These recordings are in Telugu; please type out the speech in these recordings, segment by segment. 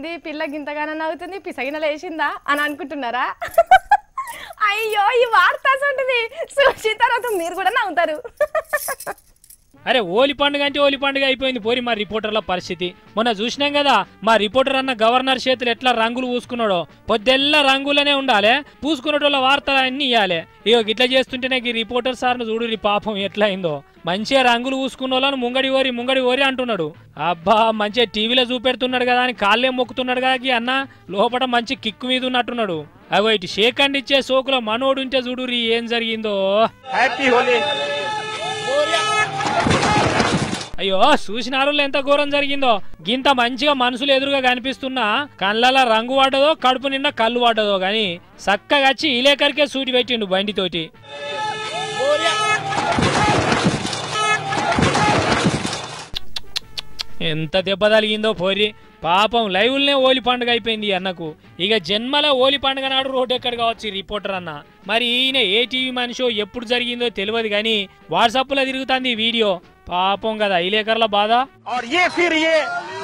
ఏంది పిల్ల గింతగానో నవ్వుతుంది పిసగిన లేచిందా అని అనుకుంటున్నారా? అయ్యో ఈ వార్త ఉంటుంది చూసిన తర్వాత మీరు కూడా నవ్వుతారు. అరే ఓలి పండుగ అంటే ఓలి పండుగ అయిపోయింది పోరి మా రిపోర్టర్ల పరిస్థితి. మొన్న చూసినాం కదా మా రిపోర్టర్ అన్న గవర్నర్ చేతులు ఎట్లా రంగులు పూసుకున్నాడో. పొద్దెల్లా రంగులనే ఉండాలి, పూసుకునేటోళ్ళ వార్తలు అన్ని ఇవ్వాలి. ఇగో ఇట్లా చేస్తుంటేనే ఈ రిపోర్టర్ సార్ను చూడు పాపం ఎట్లా అయిందో. మంచిగా రంగులు పూసుకున్న వాళ్ళను ముంగడి ఓరి అంటున్నాడు. అబ్బా మంచిగా టీవీలో చూపెడుతున్నాడు కదా అని కాళ్ళే మొక్కుతున్నాడు కదా అన్న, లోపల మంచి కిక్కు మీద ఉన్నట్టున్నాడు. అగో ఇటు షేక్ అండ్ ఇచ్చే సోకుల మనోడు ఉంటే చూడు ఏం జరిగిందో. హ్యాపీ హోలీ. అయ్యో చూసినారు ఎంత ఘోరం జరిగిందో. గింత మంచిగా మనుషులు ఎదురుగా కనిపిస్తున్నా కళ్ళలా రంగు పడ్డదో కడుపు నిండా కళ్ళు పడ్డదో గాని చక్కగా వచ్చి ఇలేకరికే సూటి పెట్టిండు బండితోటి. ఎంత దెబ్బ తలిగిందో పోరి పాపం. లైవ్లనే ఓలి పండుగ అయిపోయింది అన్నకు. ఇక జన్మల ఓలి పండుగ నాడు రోడ్ ఎక్కడ కావచ్చు రిపోర్టర్ అన్న. మరి ఈయన ఏ టీవీ మనిషో ఎప్పుడు జరిగిందో తెలియదు కానీ వాట్సాప్ లో తిరుగుతుంది వీడియో. పాపం కదా ఇలేకర్ల బాధ. और ये फिर ये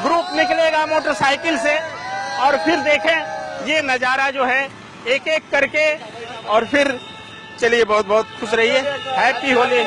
ग्रुप निकलेगा मोटरसाइकिल से और फिर देखें ये नजारा जो है एक एक करके और फिर चलिए बहुत बहुत खुश रहिए. हैप्पी होली.